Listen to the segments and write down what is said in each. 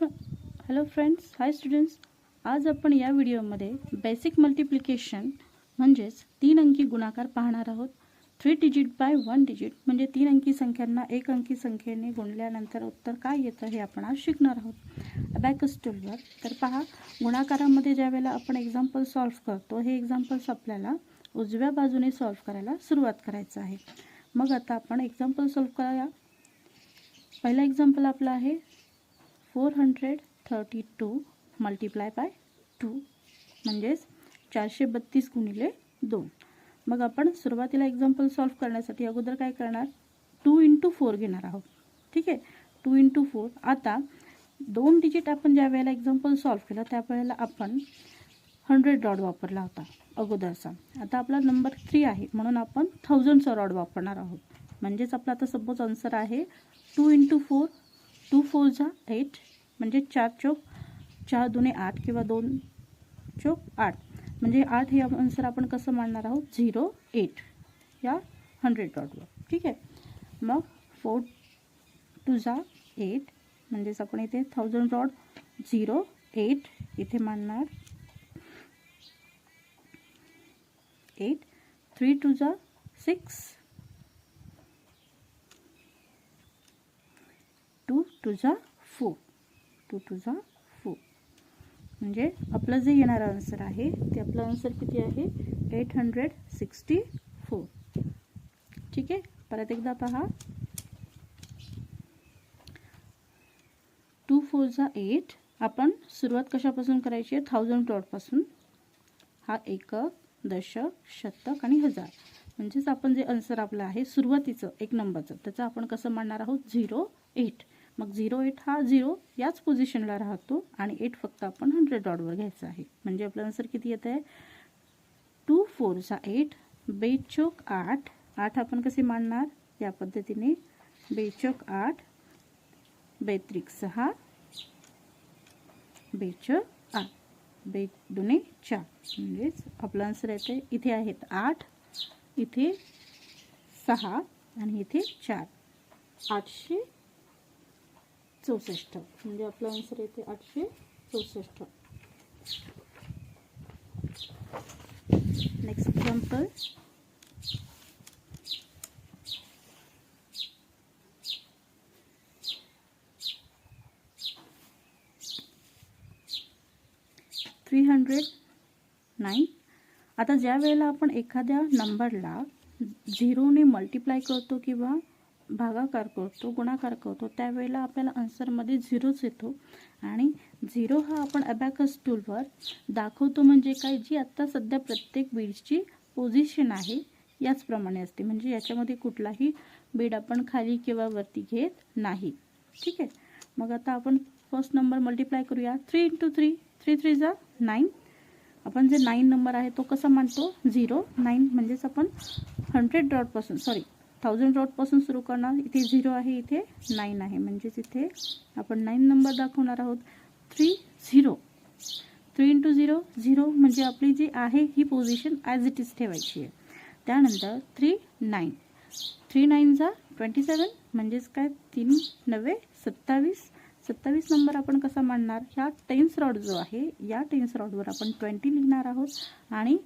Hello friends, हाय students. आज आपण या व्हिडिओमध्ये बेसिक मल्टिप्लिकेशन म्हणजेच 3 अंकी गुणाकार पाहणार आहोत. 3 डिजिट बाय 1 डिजिट म्हणजे 3 अंकी संख्यांना 1 अंकी संख्येने गुणल्यानंतर उत्तर काय येतं हे आपण आज शिकणार आहोत अबॅकस टूलवर. तर पहा, गुणाकारामध्ये ज्या वेळेला आपण एक्झाम्पल सॉल्व्ह करतो, हे एक्झाम्पल्स आपल्याला उजव्या बाजूने सॉल्व्ह करायला सुरुवात करायचं आहे. मग आता आपण एक्झाम्पल सॉल्व्ह करूया. पहिला एक्झाम्पल आपला आहे 432 मल्टिप्लाय बाय 2 म्हणजेच 432 गुणिले 2. मग आपण सुरुवातीला एक्झाम्पल सॉल्व्ह करण्यासाठी अगोदर काय करणार, 2 × 4 घेणार आहोत. ठीक आहे, 2 × 4. आता 2 डिजिट आपण ज्या वेळेला एक्झाम्पल सॉल्व्ह केलं त्यावेळेला आपण 100 रॉड वापरला होता अगोदरचा. आता आपला नंबर 3 आहे म्हणून आपण 1000चा रॉड वापरणार आहोत. म्हणजेच आपला आता सपोज आन्सर आहे 2 × 4, 2 4 जा 8 म्हणजे 4 चौक 4 दुने 8 किंवा 2 चौक 8 म्हणजे 8 हे आन्सर आपण कसं मांडणार आहोत, 0 8 या 100 रॉडवर. ठीक आहे, मग 4 2 जा 8 म्हणजेच आपण इथे 1000 रॉड 0 8 इथे मांडणार. 8 3 2 जा 6 2 2 जा 4 2 2 जा 4 म्हणजे आपलं जे येणारं आन्सर आहे ते आपलं आन्सर किती आहे, 864. ठीक आहे, परत एकदा पहा. 2 4 जा 8. आपण सुरुवात कशापासून करायची आहे, 1000 रॉडपासून. हा एकक, दशक, शतक आणि हजार म्हणजेच आपण जे आन्सर आपलं आहे सुरुवातीचं 1 नंबरचं त्याचं आपण कसं मांडणार आहोत, 0 8. मग 0 8 हा 0 याच पोझिशनला राहतो आणि 8 फक्त आपण 100 रॉडवर घ्यायचं आहे. म्हणजे आपलं आन्सर किती येत आहे, 2 4 जा 8 बेचोक 8. 8 आपण कसे मांडणार, या पद्धतीने बेचोक 8 बेत्रिक 6 बेचोक 8 बे दुने 4 म्हणजेच आपलं आन्सर येते. इथे आहेत 8, इथे 6 आणि इथे 4, 864 म्हणजे आपला आन्सर येते 864. Next example. $309. आता ज्या वेळेला आपण एखाद्या नंबरला 0ने मल्टिप्लाय करतो किंवा भागाकार करतो, गुणाकार करतो, त्यावेळेला आपल्याला आन्सरमध्ये 0च येतो. आणि 0 हा आपण अबॅकस टूलवर दाखवतो म्हणजे काय, जी आत्ता सध्या प्रत्येक बीडची पोझिशन आहे याचप्रमाणे असते. म्हणजे याच्यामध्ये कुठलाही बीड आपण खाली किंवा वरती घेत नाही. ठीक आहे, मग आता आपण फर्स्ट नंबर मल्टिप्लाय करूया. 3 × 3 3 3 जा 9. आपण जे 9 नंबर आहे तो कसा मांडतो, 0 9 म्हणजेच आपण 100 रॉडपासून 1000 रॉडपासून सुरू करणार. इथे 0 आहे, इथे 9 आहे म्हणजेच इथे आपण 9 नंबर दाखवणार आहोत. 3 0 3 × 0 0 म्हणजे आपली जी आहे ही पोझिशन ॲज इट इज ठेवायची आहे. त्यानंतर 3 9 3 9 जा 27 म्हणजेच काय, 3 9 27 27 नंबर आपण कसा मांडणार, ह्या टेन्स रॉड जो आहे या टेन्स रॉडवर आपण 20 लिहिणार आहोत आणि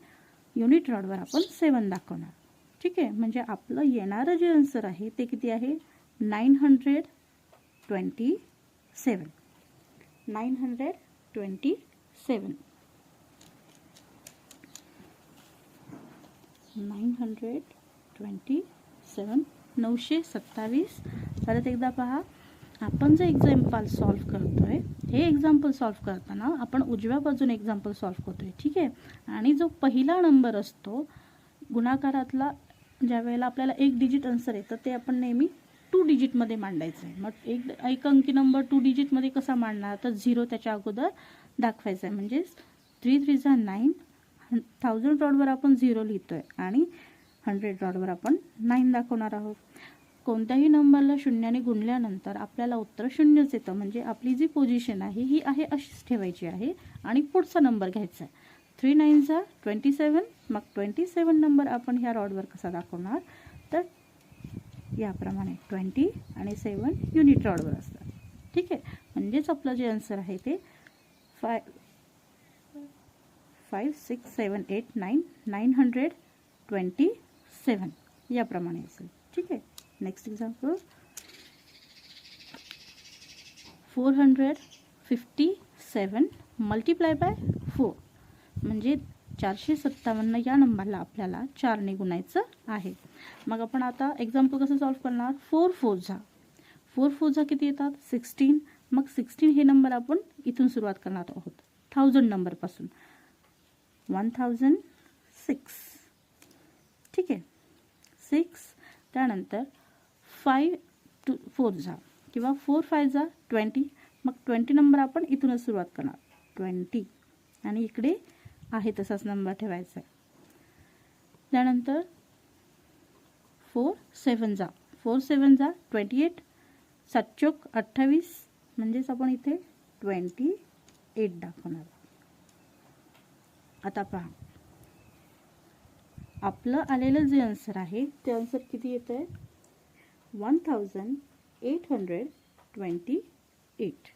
युनिट रॉडवर आपण 7 दाखवणार. ठीक आहे, म्हणजे आपलं येणारं जे आन्सर आहे ते किती आहे, 927 927 927. परत एकदा पहा, आपण जे एक्झाम्पल सॉल्व्ह करतोय हे एक्झाम्पल सॉल्व्ह करताना आपण उजव्या बाजूने एक्झाम्पल सॉल्व्ह करतोय. ठीक आहे, आणि जो पहिला नंबर असतो गुणाकारातला, ज्या वेळेला आपल्याला 1 डिजिट आन्सर येतं ते आपण नेहमी 2 डिजिटमध्ये मांडायचं आहे. मग एक अंकी नंबर 2 डिजिटमध्ये कसा मांडणार, तर 0 त्याच्या अगोदर दाखवायचा आहे. म्हणजेच 3 3 जा 9 1000 रॉडवर आपण 0 लिहितोय आणि 100 रॉडवर आपण 9 दाखवणार आहोत. कोणत्याही नंबरला शून्याने गुणल्यानंतर आपल्याला उत्तर 0च येतं. म्हणजे आपली जी पोझिशन आहे ही आहे अशीच ठेवायची आहे आणि पुढचा नंबर घ्यायचा आहे. 3 9 जा 27. मग 27 नंबर आपण ह्या रॉडवर कसा दाखवणार, तर याप्रमाणे 20 आणि 7 युनिट रॉडवर असतात. ठीक आहे. म्हणजेच आपलं जे आन्सर आहे ते 5 6 7 8 9 927 याप्रमाणे असेल. ठीक आहे. नेक्स्ट एक्झाम्पल 457 मल्टिप्लाय बाय 4 म्हणजे 457 या नंबरला आपल्याला 4 ने गुणायचं आहे. मग आपण आता एक्झाम्पल कसं सॉल्व्ह करणार? 4 4 जा किती येतात? 16. मग 16 हे नंबर आपण इथून सुरुवात करणार आहोत 1000 नंबरपासून. 1006. ठीक आहे. 6 त्यानंतर 5 4 जा किंवा 4 5 जा 20. मग 20 नंबर आपण इथूनच सुरुवात करणार 20 आणि इकडे आहे तसाच नंबर ठेवायचा आहे. त्यानंतर 4 7 जा 28. 7 चोक 28 म्हणजेच आपण इथे 28 दाखवणार. आता पहा आपलं आलेलं जे आन्सर आहे ते आन्सर किती येतं आहे? 1828.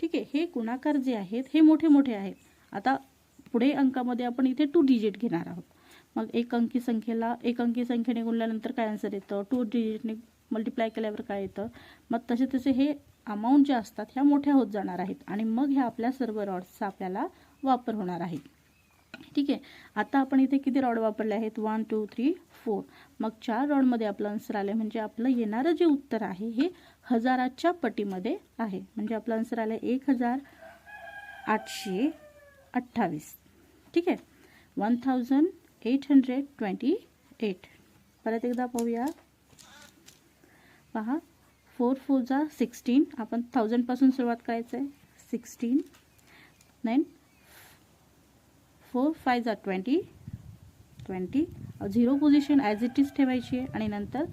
ठीक आहे. हे गुणाकार जे आहेत हे मोठे मोठे आहेत. आता पुढे अंकामध्ये आपण इथे 2 डिजिट घेणार आहोत. मग एक अंकी संख्येने गुणल्यानंतर काय आन्सर येतं? 2 डिजिटने मल्टिप्लाय केल्यावर काय येतं? मग तसे तसे हे अमाऊंट ज्या असतात ह्या मोठ्या होत जाणार आहेत आणि मग ह्या आपल्या सर्व रॉड्सचा आपल्याला वापर होणार आहे. ठीक आहे. आता आपण इथे किती रॉड वापरले आहेत? 1 2 3 4. मग 4 रॉडमध्ये आपलं आन्सर आलं म्हणजे आपलं येणारं जे उत्तर आहे हे हजाराच्या पटीमध्ये आहे. म्हणजे आपलं आन्सर आलं 1828. ठीक आहे. 1828. परत एकदा पाहूया. पहा 4 4 जा 16. आपण 1000 पासून सुरुवात करायचं आहे. 16. 9 4 5 जा 20. 0 पोझिशन ॲज इट इज ठेवायची आहे आणि नंतर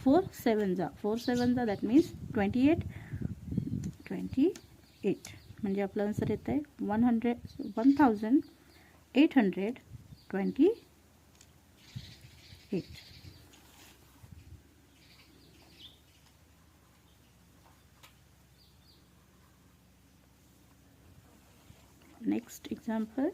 4 7 जा दॅट मीन्स 28. म्हणजे आपलं आन्सर येतं आहे 1828. Next example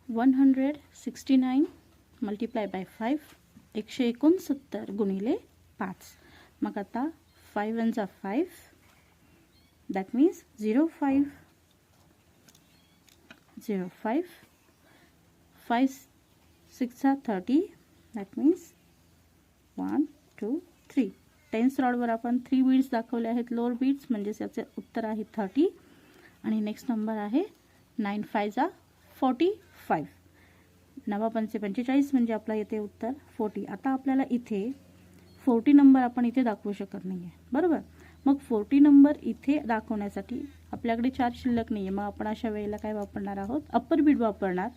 169 multiply by 5. 169 गुणिले 5. मग आता 5 1 जा 5 दॅट मीन्स 05. 5 6 जा 30 दॅट मीन्स 1 2 3. 10th रॉडवर आपण 3 बीड्स दाखवले आहेत लोअर बीड्स म्हणजेच याचे उत्तर आहे 30. आणि नेक्स्ट नंबर आहे 9 5 जा 45. 9 5 45 म्हणजे आपला येते उत्तर 40. आता आपल्याला इथे 40 नंबर आपण इथे दाखवू शकत नाही आहे बरोबर. मग 40 नंबर इथे दाखवण्यासाठी आपल्याकडे 4 शिल्लक नाही आहे. मग आपण अशा वेळेला काय वापरणार आहोत? अप्पर बीड वापरणार.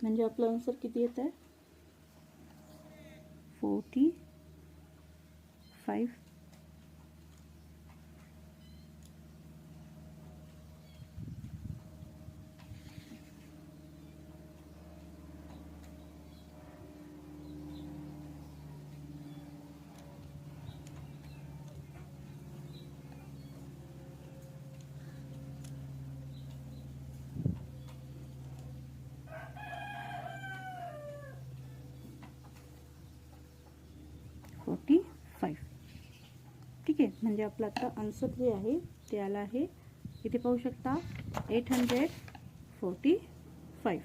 म्हणजे आपलं आन्सर किती येत आहे? 45. 45. ठीक आहे. म्हणजे आपलं आता आन्सर जे आहे ते आलं आहे इथे पाहू शकता 845.